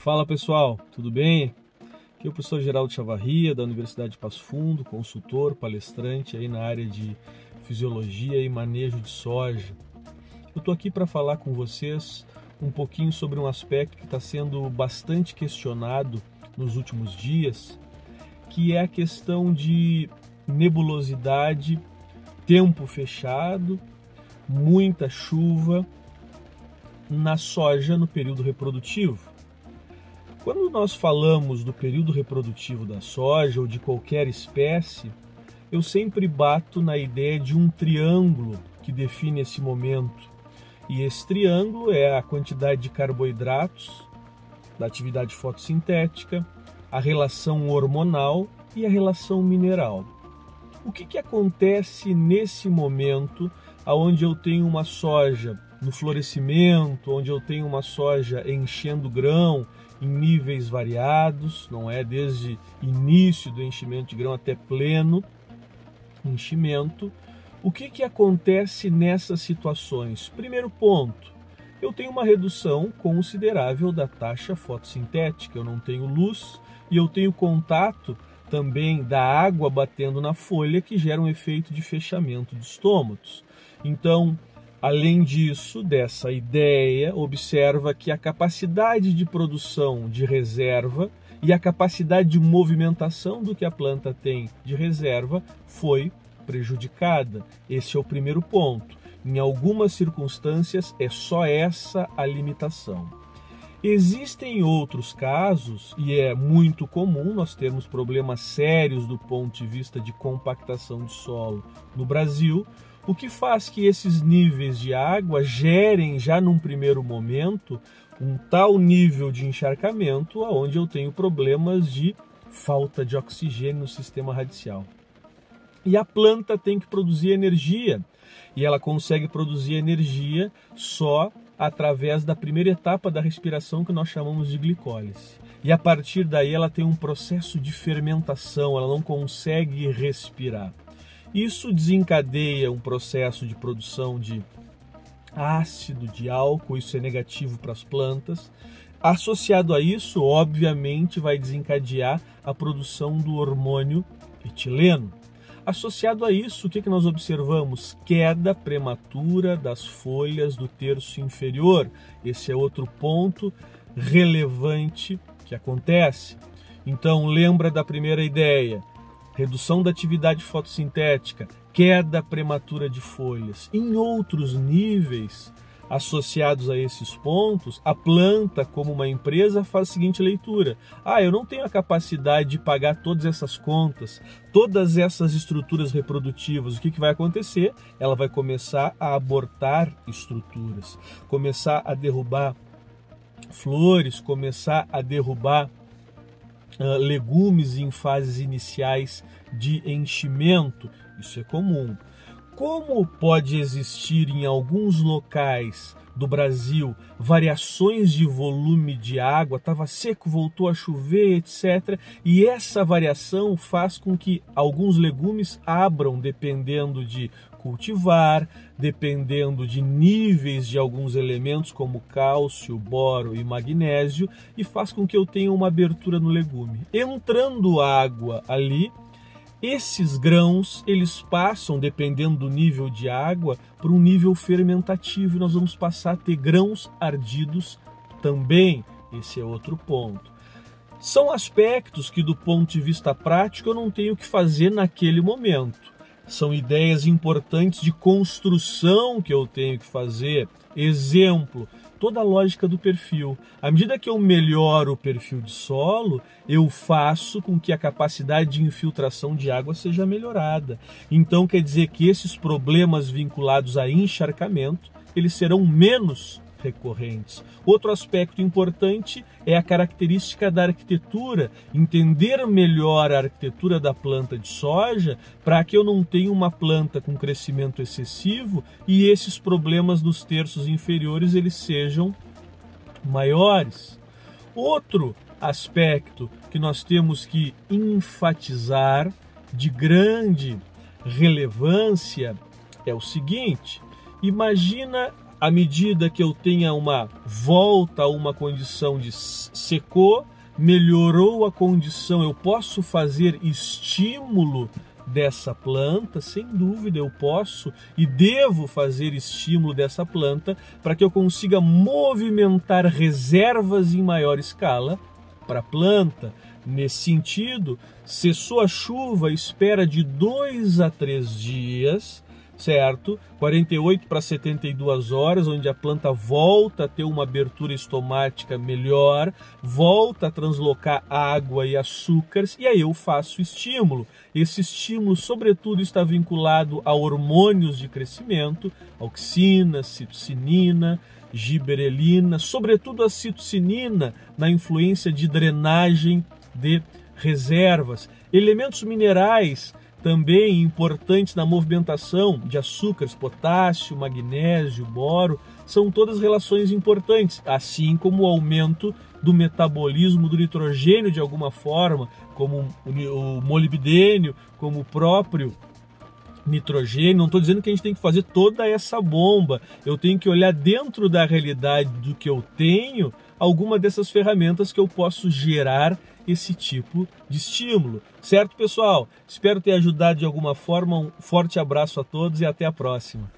Fala pessoal, tudo bem? Aqui é o professor Geraldo Chavarria, da Universidade de Passo Fundo, consultor, palestrante aí na área de fisiologia e manejo de soja. Eu estou aqui para falar com vocês um pouquinho sobre um aspecto que está sendo bastante questionado nos últimos dias, que é a questão de nebulosidade, tempo fechado, muita chuva na soja no período reprodutivo. Quando nós falamos do período reprodutivo da soja ou de qualquer espécie, eu sempre bato na ideia de um triângulo que define esse momento. E esse triângulo é a quantidade de carboidratos, da atividade fotossintética, a relação hormonal e a relação mineral. O que acontece nesse momento onde eu tenho uma soja no florescimento, onde eu tenho uma soja enchendo grão em níveis variados, não é? Desde início do enchimento de grão até pleno enchimento. O que acontece nessas situações? Primeiro ponto, eu tenho uma redução considerável da taxa fotossintética, eu não tenho luz e eu tenho contato também da água batendo na folha, que gera um efeito de fechamento de estômatos. Então, além disso, dessa ideia, observa que a capacidade de produção de reserva e a capacidade de movimentação do que a planta tem de reserva foi prejudicada. Esse é o primeiro ponto. Em algumas circunstâncias, é só essa a limitação. Existem outros casos, e é muito comum nós termos problemas sérios do ponto de vista de compactação de solo no Brasil, o que faz que esses níveis de água gerem já num primeiro momento um tal nível de encharcamento onde eu tenho problemas de falta de oxigênio no sistema radicial. E a planta tem que produzir energia, e ela consegue produzir energia só através da primeira etapa da respiração, que nós chamamos de glicólise. E a partir daí ela tem um processo de fermentação, ela não consegue respirar. Isso desencadeia um processo de produção de ácido, de álcool, isso é negativo para as plantas. Associado a isso, obviamente, vai desencadear a produção do hormônio etileno. Associado a isso, o que nós observamos? Queda prematura das folhas do terço inferior. Esse é outro ponto relevante que acontece. Então, lembra da primeira ideia? Redução da atividade fotossintética, queda prematura de folhas. Em outros níveis associados a esses pontos, a planta, como uma empresa, faz a seguinte leitura: eu não tenho a capacidade de pagar todas essas contas, todas essas estruturas reprodutivas. O que vai acontecer? Ela vai começar a abortar estruturas, começar a derrubar flores, começar a derrubar legumes em fases iniciais de enchimento. Isso é comum. Como pode existir em alguns locais do Brasil variações de volume de água, estava seco, voltou a chover, etc. E essa variação faz com que alguns legumes abram, dependendo de cultivar, dependendo de níveis de alguns elementos como cálcio, boro e magnésio, e faz com que eu tenha uma abertura no legume. Entrando água ali, esses grãos, eles passam, dependendo do nível de água, para um nível fermentativo, e nós vamos passar a ter grãos ardidos também. Esse é outro ponto. São aspectos que, do ponto de vista prático, eu não tenho o que fazer naquele momento. São ideias importantes de construção que eu tenho que fazer. Exemplo, toda a lógica do perfil. À medida que eu melhoro o perfil de solo, eu faço com que a capacidade de infiltração de água seja melhorada. Então quer dizer que esses problemas vinculados a encharcamento, eles serão menos recorrentes. Outro aspecto importante é a característica da arquitetura, entender melhor a arquitetura da planta de soja para que eu não tenha uma planta com crescimento excessivo e esses problemas nos terços inferiores eles sejam maiores. Outro aspecto que nós temos que enfatizar de grande relevância é o seguinte: imagina à medida que eu tenha uma volta a uma condição de secou, melhorou a condição, eu posso fazer estímulo dessa planta, sem dúvida eu posso e devo fazer estímulo dessa planta para que eu consiga movimentar reservas em maior escala para a planta. Nesse sentido, cessou a chuva, espera de 2 a 3 dias, certo? 48 para 72 horas, onde a planta volta a ter uma abertura estomática melhor, volta a translocar água e açúcares, e aí eu faço estímulo. Esse estímulo, sobretudo, está vinculado a hormônios de crescimento, auxina, citocinina, giberelina, sobretudo a citocinina, na influência de drenagem de reservas. Elementos minerais também importantes na movimentação de açúcares, potássio, magnésio, boro, são todas relações importantes, assim como o aumento do metabolismo do nitrogênio de alguma forma, como o molibdênio, como o próprio nitrogênio. Não estou dizendo que a gente tem que fazer toda essa bomba, eu tenho que olhar dentro da realidade do que eu tenho, alguma dessas ferramentas que eu posso gerar esse tipo de estímulo. Certo, pessoal? Espero ter ajudado de alguma forma. Um forte abraço a todos e até a próxima.